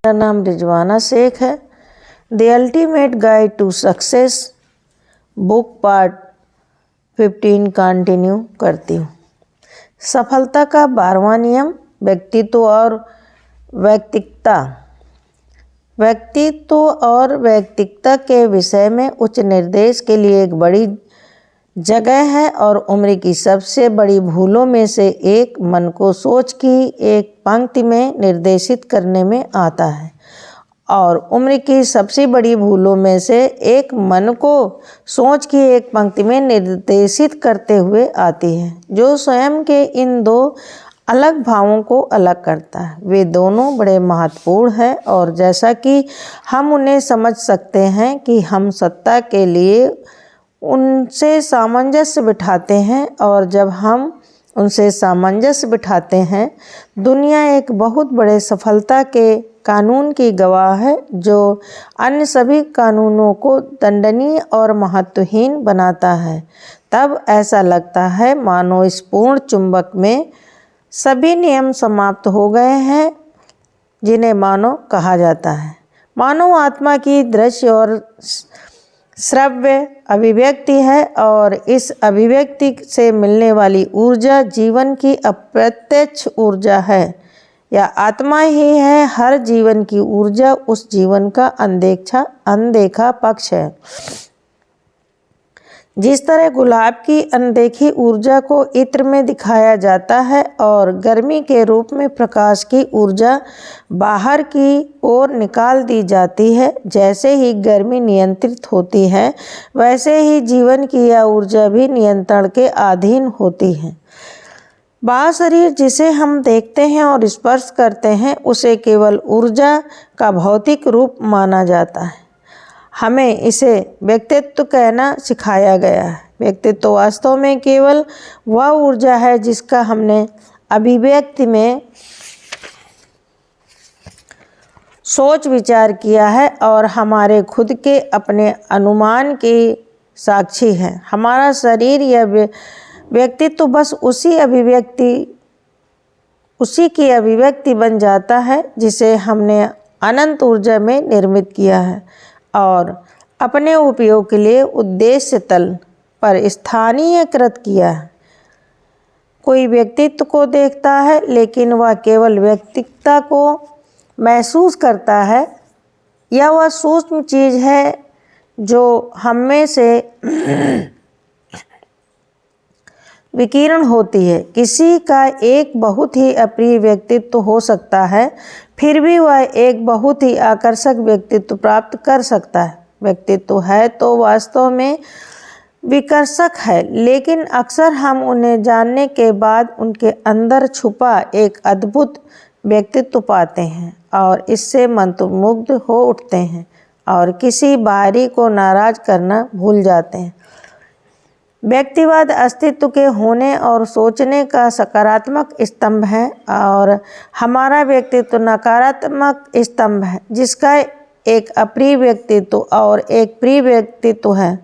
मेरा नाम रिजवाना शेख है। The ultimate guide to success book part 15 continue करती हूँ। सफलता का 12वां नियम व्यक्तित्व और व्यक्तिकता। व्यक्तित्व और व्यक्तिकता के विषय में उच्च निर्देश के लिए एक बड़ी जगह है और उम्र की सबसे बड़ी भूलों में से एक मन को सोच की एक पंक्ति में निर्देशित करने में आता है। और उम्र की सबसे बड़ी भूलों में से एक मन को सोच की एक पंक्ति में निर्देशित करते हुए आती है, जो स्वयं के इन दो अलग भावों को अलग करता है। वे दोनों बड़े महत्वपूर्ण हैं और जैसा कि हम उन्हें समझ सकते हैं कि हम सत्ता के लिए उनसे सामंजस्य बिठाते हैं, और जब हम उनसे सामंजस्य बिठाते हैं, दुनिया एक बहुत बड़े सफलता के कानून की गवाह है, जो अन्य सभी कानूनों को दंडनीय और महत्वहीन बनाता है। तब ऐसा लगता है मानो इस पूर्ण चुंबक में सभी नियम समाप्त हो गए हैं, जिन्हें मानव कहा जाता है। मानव आत्मा की दृश्य और श्रव्य अभिव्यक्ति है, और इस अभिव्यक्ति से मिलने वाली ऊर्जा जीवन की अप्रत्यक्ष ऊर्जा है। यह आत्मा ही है हर जीवन की ऊर्जा, उस जीवन का अनदेखा पक्ष है। जिस तरह गुलाब की अनदेखी ऊर्जा को इत्र में दिखाया जाता है और गर्मी के रूप में प्रकाश की ऊर्जा बाहर की ओर निकाल दी जाती है, जैसे ही गर्मी नियंत्रित होती है, वैसे ही जीवन की यह ऊर्जा भी नियंत्रण के अधीन होती है। बाह्य शरीर जिसे हम देखते हैं और स्पर्श करते हैं, उसे केवल ऊर्जा का भौतिक रूप माना जाता है। हमें इसे व्यक्तित्व कहना सिखाया गया है। व्यक्तित्व वास्तव में केवल वह ऊर्जा है जिसका हमने अभिव्यक्ति में सोच विचार किया है और हमारे खुद के अपने अनुमान की साक्षी है। हमारा शरीर या व्यक्तित्व बस उसी की अभिव्यक्ति बन जाता है जिसे हमने अनंत ऊर्जा में निर्मित किया है और अपने उपयोग के लिए उद्देश्य तल पर स्थानीयकृत किया है। कोई व्यक्तित्व को देखता है, लेकिन वह केवल व्यक्तिकता को महसूस करता है। यह वह सूक्ष्म चीज़ है जो हम में से विकीर्ण होती है। किसी का एक बहुत ही अप्रिय व्यक्तित्व हो सकता है, फिर भी वह एक बहुत ही आकर्षक व्यक्तित्व प्राप्त कर सकता है। व्यक्तित्व है तो वास्तव में विकर्षक है, लेकिन अक्सर हम उन्हें जानने के बाद उनके अंदर छुपा एक अद्भुत व्यक्तित्व पाते हैं और इससे मंत्रमुग्ध हो उठते हैं और किसी बाहरी को नाराज करना भूल जाते हैं। व्यक्तिवाद अस्तित्व के होने और सोचने का सकारात्मक स्तंभ है और हमारा व्यक्तित्व नकारात्मक स्तंभ है, जिसका एक अप्रिय व्यक्तित्व और एक प्रिय व्यक्तित्व है।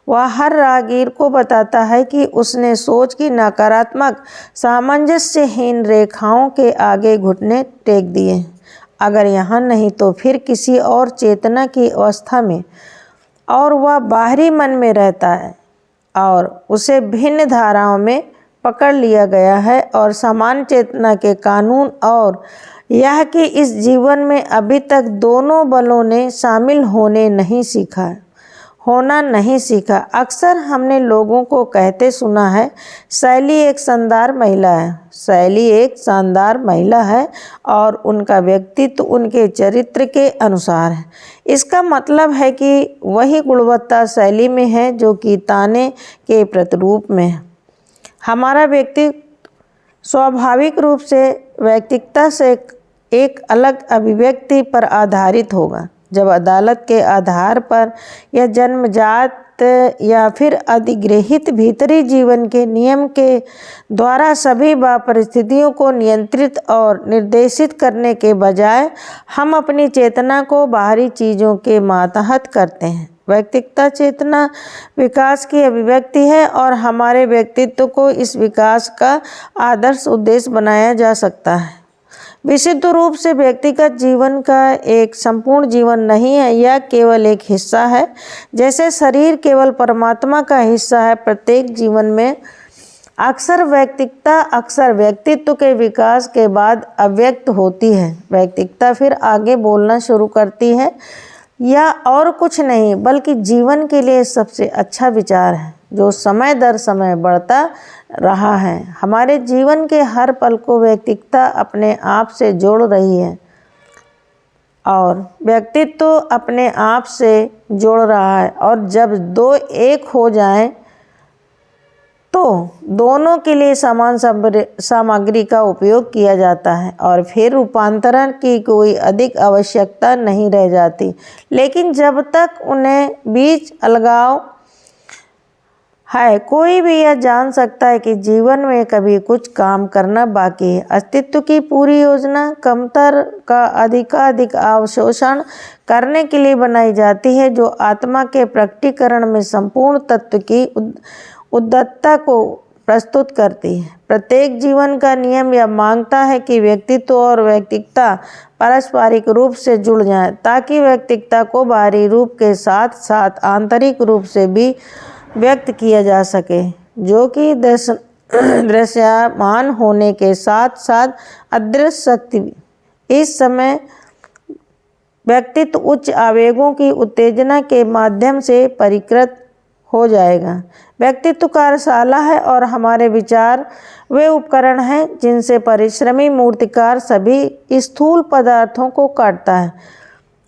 वह हर राहगीर को बताता है कि उसने सोच की नकारात्मक सामंजस्यहीन रेखाओं के आगे घुटने टेक दिए। अगर यहाँ नहीं तो फिर किसी और चेतना की अवस्था में, और वह बाहरी मन में रहता है और उसे भिन्न धाराओं में पकड़ लिया गया है और समान चेतना के कानून और यह कि इस जीवन में अभी तक दोनों बलों ने शामिल होना नहीं सीखा। अक्सर हमने लोगों को कहते सुना है, शैली एक शानदार महिला है और उनका व्यक्तित्व उनके चरित्र के अनुसार है। इसका मतलब है कि वही गुणवत्ता शैली में है जो कि ताने के प्रतिरूप में है। हमारा व्यक्तित्व स्वाभाविक रूप से व्यक्तिकता से एक अलग अभिव्यक्ति पर आधारित होगा। जब अदालत के आधार पर या जन्मजात या फिर अधिग्रहित भीतरी जीवन के नियम के द्वारा सभी परिस्थितियों को नियंत्रित और निर्देशित करने के बजाय हम अपनी चेतना को बाहरी चीज़ों के मातहत करते हैं। व्यक्तिकता चेतना विकास की अभिव्यक्ति है और हमारे व्यक्तित्व को इस विकास का आदर्श उद्देश्य बनाया जा सकता है। विशुद्ध रूप से व्यक्तिगत जीवन का एक संपूर्ण जीवन नहीं है, यह केवल एक हिस्सा है। जैसे शरीर केवल परमात्मा का हिस्सा है, प्रत्येक जीवन में अक्सर व्यक्तित्व के विकास के बाद अव्यक्त होती है। व्यक्तित्व फिर आगे बोलना शुरू करती है। यह और कुछ नहीं बल्कि जीवन के लिए सबसे अच्छा विचार है जो समय दर समय बढ़ता रहा है। हमारे जीवन के हर पल को व्यक्तित्व अपने आप से जोड़ रही है और व्यक्तित्व अपने आप से जोड़ रहा है, और जब दो एक हो जाएं तो दोनों के लिए समान सामग्री का उपयोग किया जाता है और फिर रूपांतरण की कोई अधिक आवश्यकता नहीं रह जाती। लेकिन जब तक उन्हें बीच अलगाव है, कोई भी यह जान सकता है कि जीवन में कभी कुछ काम करना बाकी है। अस्तित्व की पूरी योजना कमतर का अधिकाधिक अवशोषण करने के लिए बनाई जाती है, जो आत्मा के प्रकटीकरण में संपूर्ण तत्व की उदात्तता को प्रस्तुत करती है। प्रत्येक जीवन का नियम यह मांगता है कि व्यक्तित्व और व्यक्तित्व पारस्परिक रूप से जुड़ जाएं, ताकि व्यक्तित्व को बाहरी रूप के साथ साथ आंतरिक रूप से भी व्यक्त किया जा सके, जो कि दृश्यमान होने के साथ साथ अदृश्य शक्ति भी। इस समय व्यक्तित्व उच्च आवेगों की उत्तेजना के माध्यम से परिकृत हो जाएगा। व्यक्तित्व कार्यशाला है और हमारे विचार वे उपकरण हैं जिनसे परिश्रमी मूर्तिकार सभी स्थूल पदार्थों को काटता है,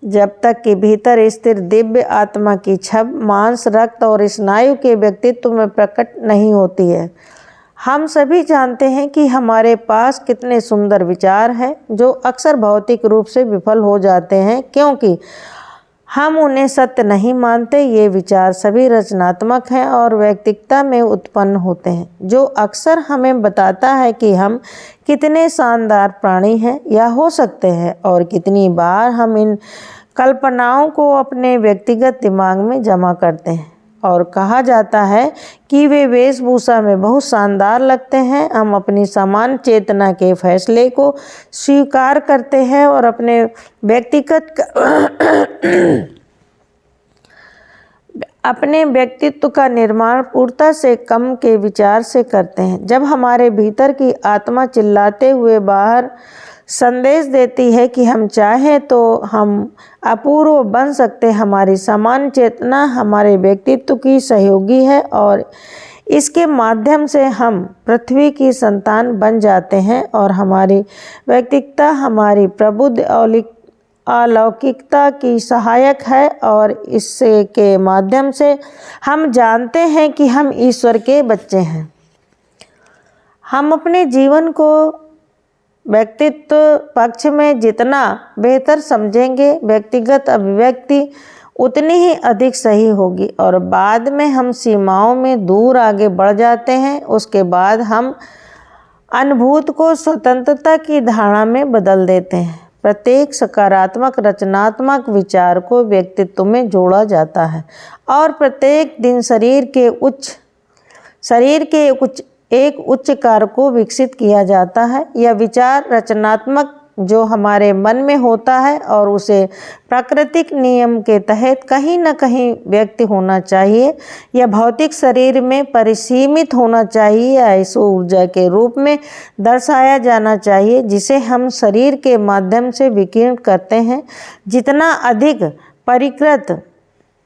जब तक कि भीतर स्थिर दिव्य आत्मा की छब मांस, रक्त और स्नायु के व्यक्तित्व में प्रकट नहीं होती है। हम सभी जानते हैं कि हमारे पास कितने सुंदर विचार हैं जो अक्सर भौतिक रूप से विफल हो जाते हैं क्योंकि हम उन्हें सत्य नहीं मानते। ये विचार सभी रचनात्मक हैं और व्यक्तित्व में उत्पन्न होते हैं, जो अक्सर हमें बताता है कि हम कितने शानदार प्राणी हैं या हो सकते हैं, और कितनी बार हम इन कल्पनाओं को अपने व्यक्तिगत दिमाग में जमा करते हैं। और कहा जाता है कि वे वेशभूषा में बहुत शानदार लगते हैं। हम अपनी समान चेतना के फैसले को स्वीकार करते हैं और अपने व्यक्तित्व का निर्माण पूर्णता से कम के विचार से करते हैं। जब हमारे भीतर की आत्मा चिल्लाते हुए बाहर संदेश देती है कि हम चाहें तो हम अपूर्व बन सकते, हमारी समान चेतना हमारे व्यक्तित्व की सहयोगी है और इसके माध्यम से हम पृथ्वी की संतान बन जाते हैं, और हमारी व्यक्तित्व हमारी प्रबुद्ध अलौकिकता की सहायक है, और इससे के माध्यम से हम जानते हैं कि हम ईश्वर के बच्चे हैं। हम अपने जीवन को व्यक्तित्व पक्ष में जितना बेहतर समझेंगे, व्यक्तिगत अभिव्यक्ति उतनी ही अधिक सही होगी, और बाद में हम सीमाओं में दूर आगे बढ़ जाते हैं। उसके बाद हम अनुभूत को स्वतंत्रता की धारणा में बदल देते हैं। प्रत्येक सकारात्मक रचनात्मक विचार को व्यक्तित्व में जोड़ा जाता है और प्रत्येक दिन शरीर के एक उच्च कार्य को विकसित किया जाता है। यह विचार रचनात्मक जो हमारे मन में होता है और उसे प्राकृतिक नियम के तहत कहीं न कहीं व्यक्त होना चाहिए। यह भौतिक शरीर में परिसीमित होना चाहिए या इस ऊर्जा के रूप में दर्शाया जाना चाहिए जिसे हम शरीर के माध्यम से विकीर्ण करते हैं। जितना अधिक परिकृत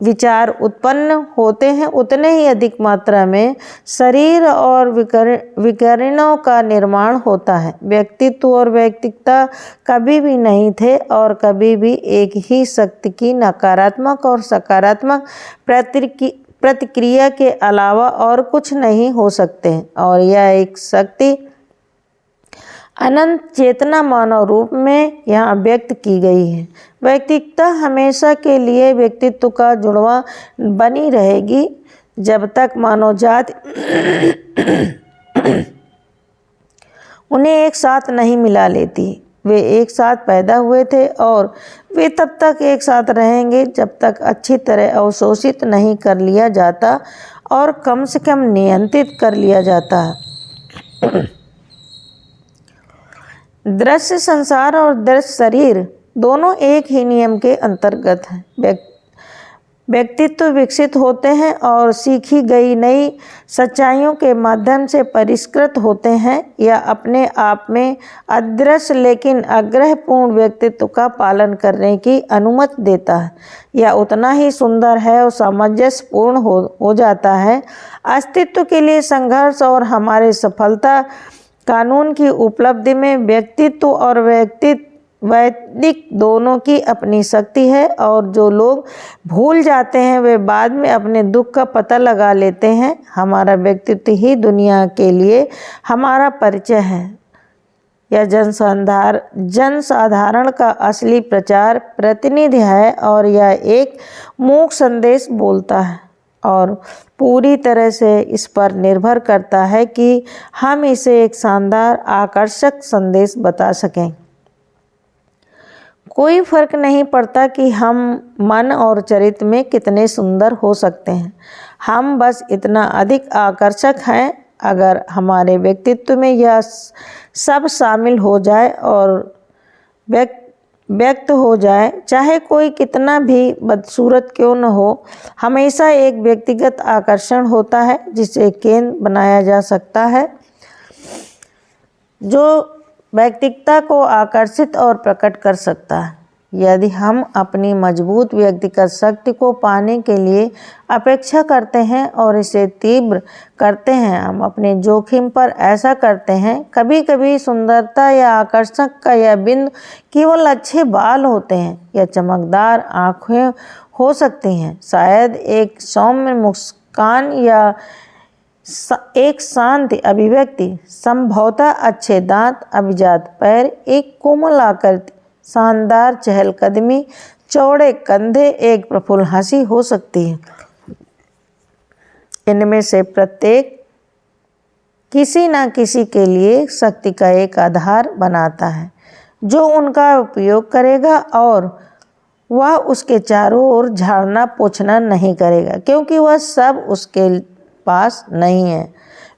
विचार उत्पन्न होते हैं, उतने ही अधिक मात्रा में शरीर और विकरणों का निर्माण होता है। व्यक्तित्व और व्यक्तित्व कभी भी नहीं थे और कभी भी एक ही शक्ति की नकारात्मक और सकारात्मक प्रतिक्रिया के अलावा और कुछ नहीं हो सकते हैं, और यह एक शक्ति अनंत चेतना मानव रूप में यहाँ व्यक्त की गई है। व्यक्तित्व हमेशा के लिए व्यक्तित्व का जुड़वा बनी रहेगी जब तक मानव जाति उन्हें एक साथ नहीं मिला लेती। वे एक साथ पैदा हुए थे और वे तब तक एक साथ रहेंगे जब तक अच्छी तरह अवशोषित नहीं कर लिया जाता और कम से कम नियंत्रित कर लिया जाता है। दृश्य संसार और दृश्य शरीर दोनों एक ही नियम के अंतर्गत हैं। व्यक्तित्व विकसित होते हैं और सीखी गई नई सच्चाइयों के माध्यम से परिष्कृत होते हैं। यह अपने आप में अदृश्य लेकिन आग्रहपूर्ण व्यक्तित्व का पालन करने की अनुमति देता है। यह उतना ही सुंदर है और सामंजस्यपूर्ण हो जाता है। अस्तित्व के लिए संघर्ष और हमारे सफलता कानून की उपलब्धि में व्यक्तित्व और वैदिक दोनों की अपनी शक्ति है, और जो लोग भूल जाते हैं वे बाद में अपने दुख का पता लगा लेते हैं। हमारा व्यक्तित्व ही दुनिया के लिए हमारा परिचय है। यह जनसाधारण का असली प्रचार प्रतिनिधि है और यह एक मूक संदेश बोलता है और पूरी तरह से इस पर निर्भर करता है कि हम इसे एक शानदार आकर्षक संदेश बता सकें। कोई फर्क नहीं पड़ता कि हम मन और चरित्र में कितने सुंदर हो सकते हैं, हम बस इतना अधिक आकर्षक हैं। अगर हमारे व्यक्तित्व में यह सब शामिल हो जाए और व्यक्त हो जाए, चाहे कोई कितना भी बदसूरत क्यों न हो, हमेशा एक व्यक्तिगत आकर्षण होता है जिसे केंद्र बनाया जा सकता है, जो व्यक्तिगता को आकर्षित और प्रकट कर सकता है। यदि हम अपनी मजबूत व्यक्तिगत शक्ति को पाने के लिए अपेक्षा करते हैं और इसे तीव्र करते हैं, हम अपने जोखिम पर ऐसा करते हैं। कभी कभी सुंदरता या आकर्षक का यह बिंदु केवल अच्छे बाल होते हैं या चमकदार आँखें हो सकती हैं, शायद एक सौम्य मुस्कान या एक शांत अभिव्यक्ति, संभवतः अच्छे दांत, अभिजात पैर, एक कोमल आकृति, शानदार चहलकदमी, चौड़े कंधे, एक प्रफुल्ल हंसी हो सकती है। इनमें से प्रत्येक किसी न किसी के लिए शक्ति का एक आधार बनाता है जो उनका उपयोग करेगा, और वह उसके चारों ओर झाड़ना पोंछना नहीं करेगा क्योंकि वह सब उसके पास नहीं है।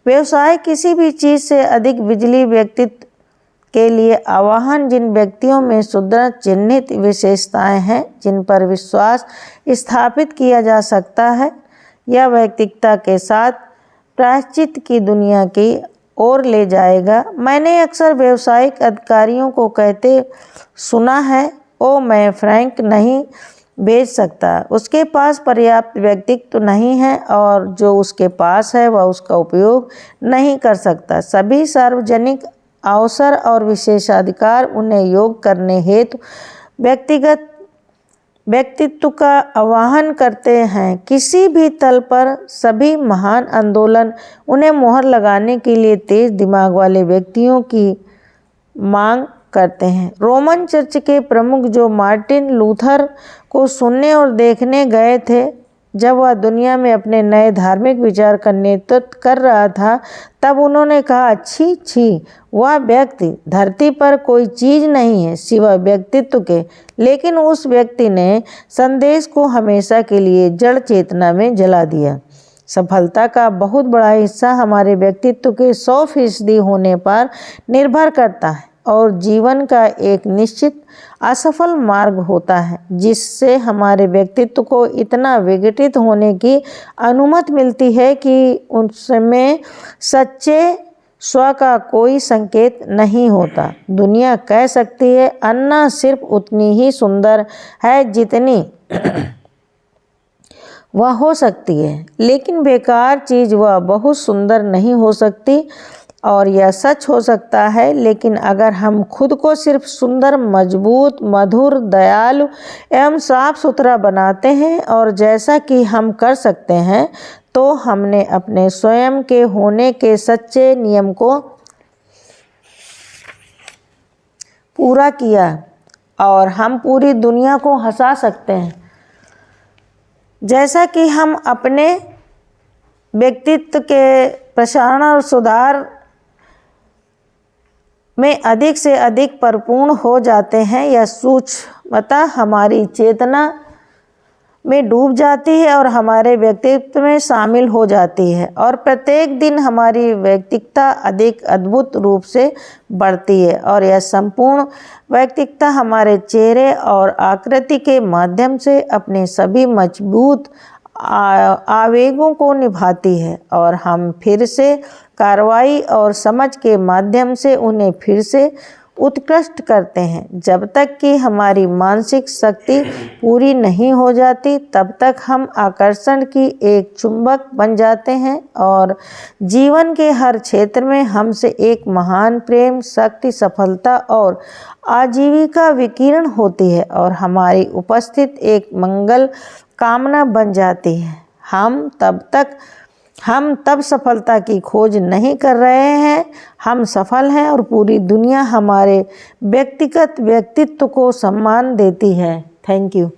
व्यवसाय किसी भी चीज़ से अधिक बिजली व्यक्तित्व के लिए आह्वान जिन व्यक्तियों में सुदृढ़ चिन्हित विशेषताएं हैं जिन पर विश्वास स्थापित किया जा सकता है, यह व्यक्तिगता के साथ प्रायश्चित की दुनिया की ओर ले जाएगा। मैंने अक्सर व्यावसायिक अधिकारियों को कहते सुना है, ओ मैं फ्रैंक नहीं बेच सकता, उसके पास पर्याप्त व्यक्तित्व नहीं है और जो उसके पास है वह उसका उपयोग नहीं कर सकता। सभी सार्वजनिक अवसर और विशेषाधिकार उन्हें योग करने हेतु व्यक्तिगत व्यक्तित्व का आह्वान करते हैं। किसी भी तल पर सभी महान आंदोलन उन्हें मोहर लगाने के लिए तेज दिमाग वाले व्यक्तियों की मांग करते हैं। रोमन चर्च के प्रमुख जो मार्टिन लूथर को सुनने और देखने गए थे जब वह दुनिया में अपने नए धार्मिक विचार का नेतृत्व कर रहा था, तब उन्होंने कहा, छी छी, वह व्यक्ति धरती पर कोई चीज़ नहीं है सिवाय व्यक्तित्व के। लेकिन उस व्यक्ति ने संदेश को हमेशा के लिए जड़ चेतना में जला दिया। सफलता का बहुत बड़ा हिस्सा हमारे व्यक्तित्व के 100% होने पर निर्भर करता है और जीवन का एक निश्चित असफल मार्ग होता है जिससे हमारे व्यक्तित्व को इतना विघटित होने की अनुमति मिलती है कि उसमें सच्चे स्व का कोई संकेत नहीं होता। दुनिया कह सकती है अन्ना सिर्फ उतनी ही सुंदर है जितनी वह हो सकती है, लेकिन बेकार चीज़ वह बहुत सुंदर नहीं हो सकती। और यह सच हो सकता है, लेकिन अगर हम खुद को सिर्फ सुंदर, मजबूत, मधुर, दयालु एवं साफ सुथरा बनाते हैं और जैसा कि हम कर सकते हैं, तो हमने अपने स्वयं के होने के सच्चे नियम को पूरा किया और हम पूरी दुनिया को हंसा सकते हैं। जैसा कि हम अपने व्यक्तित्व के प्रसारण और सुधार में अधिक से अधिक परिपूर्ण हो जाते हैं, यह सूक्ष्मता हमारी चेतना में डूब जाती है और हमारे व्यक्तित्व में शामिल हो जाती है, और प्रत्येक दिन हमारी व्यक्तित्वता अधिक अद्भुत रूप से बढ़ती है। और यह संपूर्ण व्यक्तित्वता हमारे चेहरे और आकृति के माध्यम से अपने सभी मजबूत आवेगों को निभाती है, और हम फिर से कार्रवाई और समझ के माध्यम से उन्हें फिर से उत्कृष्ट करते हैं। जब तक कि हमारी मानसिक शक्ति पूरी नहीं हो जाती, तब तक हम आकर्षण की एक चुंबक बन जाते हैं और जीवन के हर क्षेत्र में हमसे एक महान प्रेम, शक्ति, सफलता और आजीविका विकीर्ण होती है और हमारी उपस्थित एक मंगल कामना बन जाती है। हम तब सफलता की खोज नहीं कर रहे हैं, हम सफल हैं और पूरी दुनिया हमारे व्यक्तिगत व्यक्तित्व को सम्मान देती है। Thank you.